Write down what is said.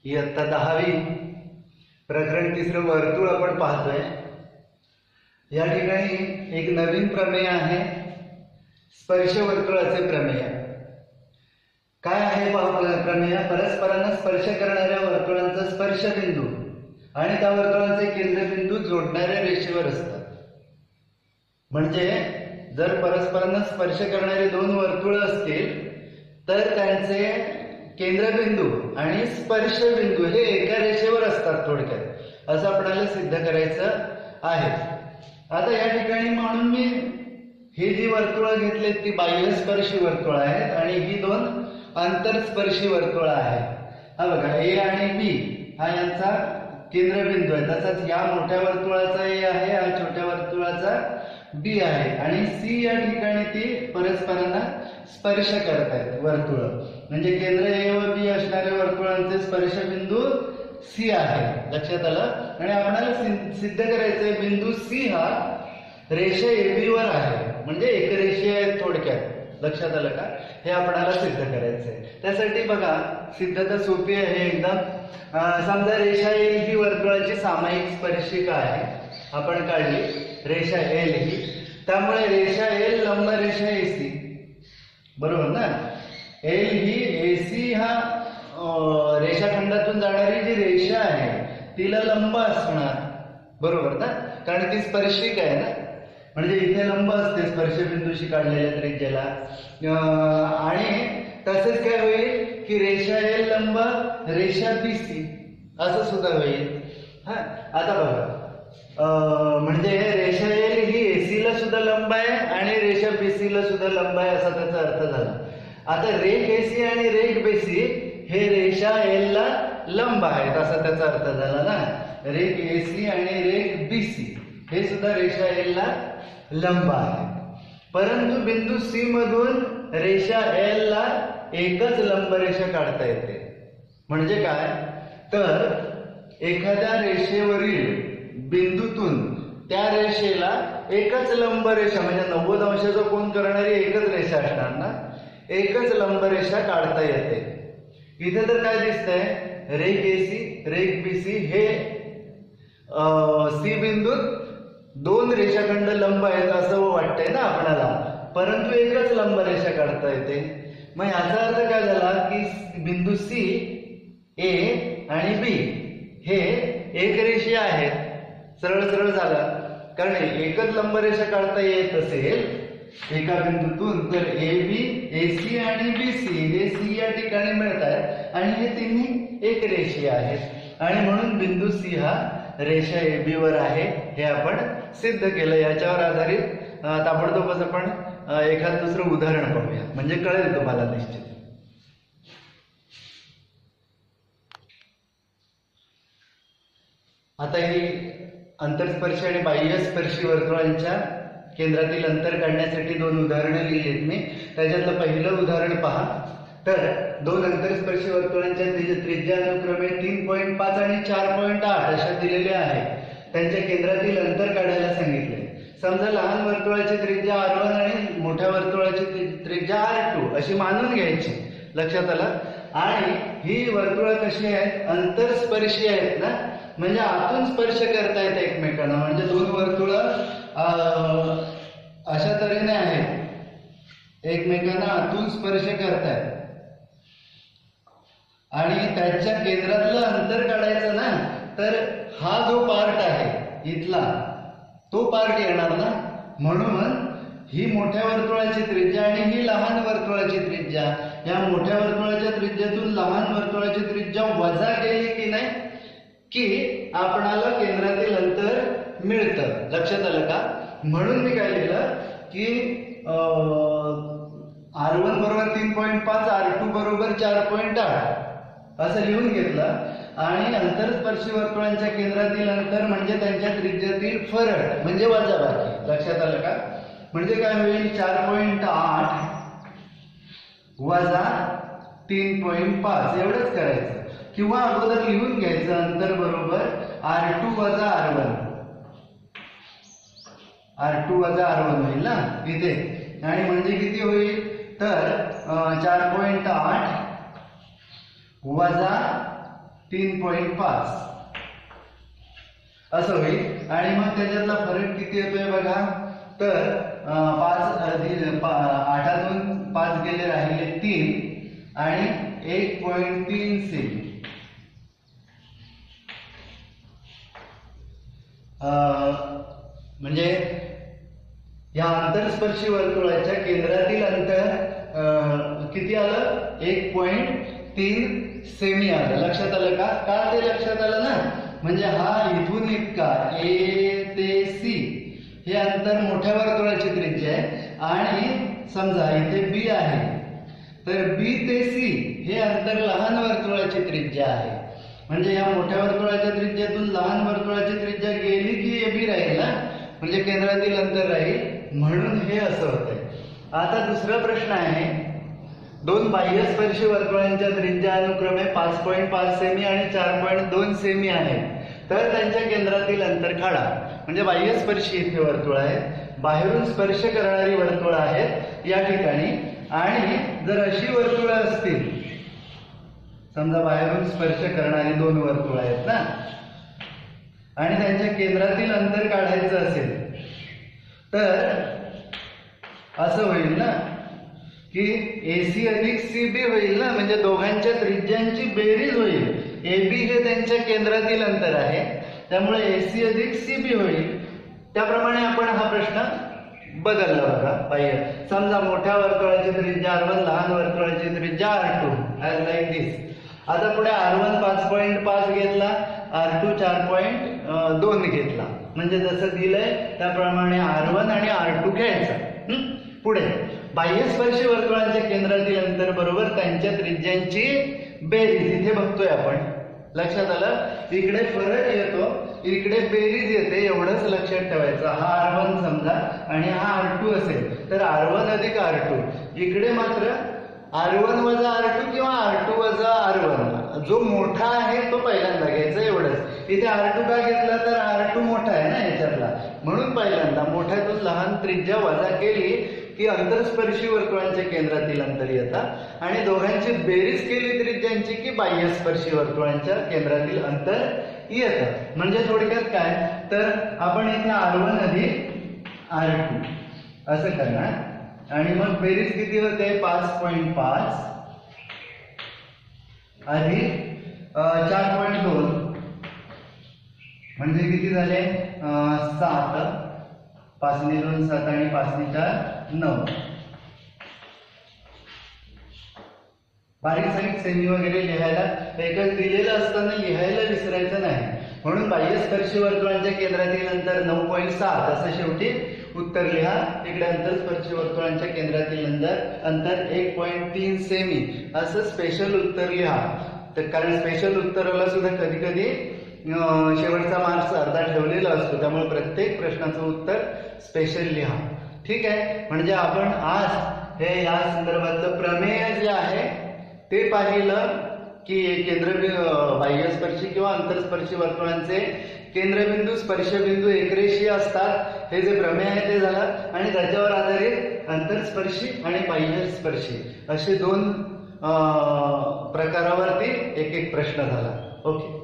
इयत्ता 10वी प्रकरण 3 वर्तुळ आपण पाहतोय। या ठिकाणी एक नवीन प्रमेय आहे, स्पर्श वर्तुळाचे प्रमेय। काय आहे प्रमेय? परस्परांना स्पर्श करणाऱ्या वर्तुळांचा स्पर्श बिंदू आणि त्या वर्तुळांचे केंद्रबिंदू जोडणाऱ्या रेषेवर असतात। म्हणजे जर परस्परांना स्पर्श करणारे दोन वर्तुळ असतील तर त्यांचे केंद्रबिंदू आणि स्पर्श बिंदू हे एका रेषेवर असतात। थोडक्यात असं आपल्याला सिद्ध करायचं आहे। आता या ठिकाणी म्हणून मी ही जी वर्तुळं घेतलीत ती बाह्यस्पर्शी वर्तुळ आहेत आणि ही दोन अंतरस्पर्शी वर्तुळ आहेत। हा बघा, ए आणि बी हा यांचा केंद्रबिंदू आहे, तसंच या मोठ्या वर्तुळाचा ए आहे, हा छोट्या वर्तुळाचा बी आहे आणि सी या ठिकाणी ती परस्परांना स्पर्श करतायत वर्तुळ। म्हणजे केंद्र ए व बी असणाऱ्या वर्तुळांचे स्पर्शबिंदू सी आहे, लक्षात आलं। आणि आपल्याला सिद्ध करायचंय बिंदू सी हा रेषा एबी वर आहे, म्हणजे एकरेषीय आहे थोडक्यात, लक्षात आलं का? हे आपल्याला सिद्ध करायचंय। त्यासाठी बघा सिद्धता सोपी आहे एकदम। समजा रेषा एल ही वर्तुळाची सामायिक स्पर्शिका आहे, आपण काढली रेषा एल ही, त्यामुळे रेषा एल लंब रेषा एसी, बरोबर ना? एल ही एसी हा रेषाखंडातून जाणारी जी रेषा आहे तिला लंब असणार, बरोबर ना? कारण ती स्पर्शिक आहे ना, म्हणजे इथे लंब असते स्पर्शबिंदूशी काढलेल्या त्रिज्याला। आणि तसेच काय होईल की रेषा एल लंब रेषा बीसी असं सुद्धा होईल। हा, आता बघा, म्हणजे रेषा एल ही एसी ला सुद्धा लंब आहे आणि रेषा बीसी ला सुद्धा लंब आहे असा त्याचा अर्थ झाला। आता रेख एसी आणि रेख बीसी हे रेषा एल ला लंब आहेत असा त्याचा अर्थ झाला ना। रेख एसी आणि रेख बीसी हे सुद्धा रेषा एल ला लंब आहे, परंतु बिंदू सी मधून रेषा एल ला एकच लंब रेषा काढता येते। म्हणजे काय तर एखाद्या रेषेवरील बिंदूतून त्या रेषेला एकच लंब रेषा, म्हणजे 90 अंशाचा कोन करणारी एकच रेषा असणार ना, एकच लंब रेषा काढता येते। इथे तर काय दिसतंय, रेख एसी रेख बीसी हे सी बिंदूत दोन रेषाखंड लंब आहेत असं वाटतंय ना आपल्याला, परंतु एकच लंब रेषा काढता येते। मग याचा अर्थ काय झाला की बिंदू सी, ए आणि बी हे एक रेषीय आहेत। सरळ सरळ झालं, कारण एकच लंब रेषा काढता येत असेल एका बिंदूतून तर ए बी एसी आणि बीसी हे सी या ठिकाणी मिळत आहेत आणि हे तिन्ही एक रेषीय आहेत आणि म्हणून बिंदू सी हा रेषा एबी वर आहे हे आपण सिद्ध केलं। याच्यावर आधारित ताबडतोबच आपण एखाद दुसरं उदाहरण पाहूया, म्हणजे कळेल तुम्हाला निश्चित। आता ही अंतरस्पर्शी आणि बाह्यस्पर्शी वर्तुळांच्या केंद्रातील अंतर काढण्यासाठी दोन उदाहरणं लिहिलीत मी। त्याच्यातलं पहिलं उदाहरण पहा, तर दोन अंतरस्पर्शी वर्तुळांच्या त्रिज्या अनुक्रमे 3.5 आणि 4.8 अशा दिलेल्या आहेत। त्यांच्या केंद्रातील अंतर काढायला सांगितले। समजा लहान वर्तुळाची त्रिज्या R1 आणि मोठ्या वर्तुळाची त्रिज्या R2 अशी मानून घ्यायची, लक्षात आलं। आणि ही वर्तुळं कशी आहेत, अंतरस्पर्शी आहेत ना, म्हणजे आतून स्पर्श करतायत एकमेकांना। म्हणजे दोन वर्तुळं अशा तऱ्हेने आहेत, एकमेकांना आतून स्पर्श करतायत आणि त्याच्या केंद्रातलं अंतर काढायचं ना, तर हा जो पार्ट आहे इथला तो पार्ट येणार ना, म्हणून ही मोठ्या वर्तुळाची त्रिज्या आणि ही लहान वर्तुळाची त्रिज्या, या मोठ्या वर्तुळाच्या त्रिज्यातून लहान वर्तुळाची त्रिज्या वजा केली की नाही की आपणाला केंद्रातील अंतर मिळतं, लक्षात आलं का? म्हणून मी काय लिहिलं की R1 बरोबर 3.5 R2 बरोबर 4.8 असं लिहून घेतलं। आणि अंतरस्पर्शी वर्तुळांच्या केंद्रातील अंतर म्हणजे त्यांच्या त्रिज्यातील फरक म्हणजे वजाबाकी, लक्षात आलं का? म्हणजे काय होईल, 4.8 वजा 3.5 एवढंच करायचं, किंवा अगोदर लिहून घ्यायचं अंतर बरोबर R2 वजा R1, R2 वजा R1 होईल ना इथे। आणि म्हणजे किती होईल तर 4.8 वजा 3.5 असं होईल. आणि मग त्याच्यातला फरक किती येतोय बघा, तर 8तून 5 गेले, राहिले 3 आणि 1.3 सेमी. म्हणजे या आंतरस्पर्शी वर्तुळाच्या केंद्रातील अंतर किती आलं, 1.3 सेमी आलं. लक्षात आलं का? का ते लक्षात आलं ना, म्हणजे हा इथून इतका A ते C हे अंतर मोठ्या वर्तुळाची त्रिज्या आहे, आणि समजा इथे B आहे, तर B ते C हे अंतर लहान वर्तुळाची त्रिज्या आहे. म्हणजे या मोठ्या वर्तुळाच्या त्रिज्यातून लहान वर्तुळाची त्रिज्या गेली की AB राहील ना, म्हणजे केंद्रातील अंतर राहील, म्हणून हे असं होतंय. आता दुसरा प्रश्न आहे, दोन बाह्यस्पर्शी वर्तुळांच्या त्रिज्या अनुक्रमे 5.5 सेमी आणि 4.2 सेमी आहेत, तर त्यांच्या केंद्रातील अंतर काढा. म्हणजे बाह्यस्पर्शी इथे वर्तुळ आहेत, बाहेरून स्पर्श करणारी वर्तुळ आहेत या ठिकाणी, आणि जर अशी वर्तुळ असतील, समजा बाहेरून स्पर्श करणारी दोन वर्तुळ आहेत ना, आणि त्यांच्या केंद्रातील अंतर काढायचं असेल, तर असं होईल ना की AC अधिक CB होईल ना, म्हणजे दोघांच्या त्रिज्यांची बेरीज होईल. AB हे त्यांच्या केंद्रातील अंतर आहे, त्यामुळे AC अधिक CB होईल. त्याप्रमाणे आपण हा प्रश्न बदलला बघा. पाहिजे समजा मोठ्या वर्तुळाची त्रिज्या R1, लहान वर्तुळाची त्रिज्या R2, ॲज लाईक दिस. आता पुढे R1 5.5 घेतला, R2 4.2 घेतला, म्हणजे जसं दिलंय त्याप्रमाणे R1 आणि R2 घ्यायचा. पुढे बाह्यस्पर्शी वर्तुळांच्या केंद्रातील अंतर बरोबर त्यांच्या त्रिज्यांची बेरीज. इथे बघतोय आपण, लक्षात आलं, इकडे फरक येतो, इकडे बेरीज येते, एवढंच लक्षात ठेवायचं. हा R1 समजा आणि हा R2 असेल, तर R1 अधिक R2. इकडे मात्र R1 वजा R2 किंवा R2 वजा R1, जो मोठा आहे तो पहिल्यांदा घ्यायचा, एवढंच. इथे R2 का घेतला, तर R2 मोठा आहे ना याच्यातला, म्हणून पहिल्यांदा मोठ्यातून लहान त्रिज्या वजा केली की अंतरस्पर्शी वर्तुळांच्या केंद्रातील अंतर येतात, आणि दोघांची बेरीज केली त्रिज्यांची की बाह्यस्पर्शी वर्तुळांच्या केंद्रातील अंतर येतं. म्हणजे थोडक्यात काय, तर आपण इथे R1 अधिक R2 असं करणार, आणि मग बेरीज किती होते, 5.5 अधिक 4.2 म्हणजे किती झाले, 7. 5 ने 2 7 आणि 5 ने 4 9. बारीक सारीक सेमी वगैरे लिहायला एकच दिलेलं असताना लिहायला विसरायचं नाही, म्हणून बाह्यस्पर्शी वर्तुळांच्या केंद्रातील अंतर 9.7 असं शेवटी उत्तर लिहा. इकडे अंतरस्पर्शी वर्तुळांच्या केंद्रातील अंतर 1.3 सेमी असं स्पेशल उत्तर लिहा. तर कारण स्पेशल उत्तराला सुद्धा कधी कधी शेवटचा मार्क्स अर्धा ठेवलेला असतो, त्यामुळे प्रत्येक प्रश्नाचं उत्तर स्पेशल लिहा. ठीक आहे, म्हणजे आपण आज हे या संदर्भातलं प्रमेय जे आहे ते पाहिलं की बाह्यस्पर्शी किंवा अंतरस्पर्शी वर्तुळांचे केंद्रबिंदू स्पर्शबिंदू एकरेषीय असतात, हे जे प्रमेय आहे ते झालं, आणि त्याच्यावर आधारित अंतरस्पर्शी आणि बाह्यस्पर्शी असे दोन प्रकारावरती एक एक प्रश्न झाला. ओके.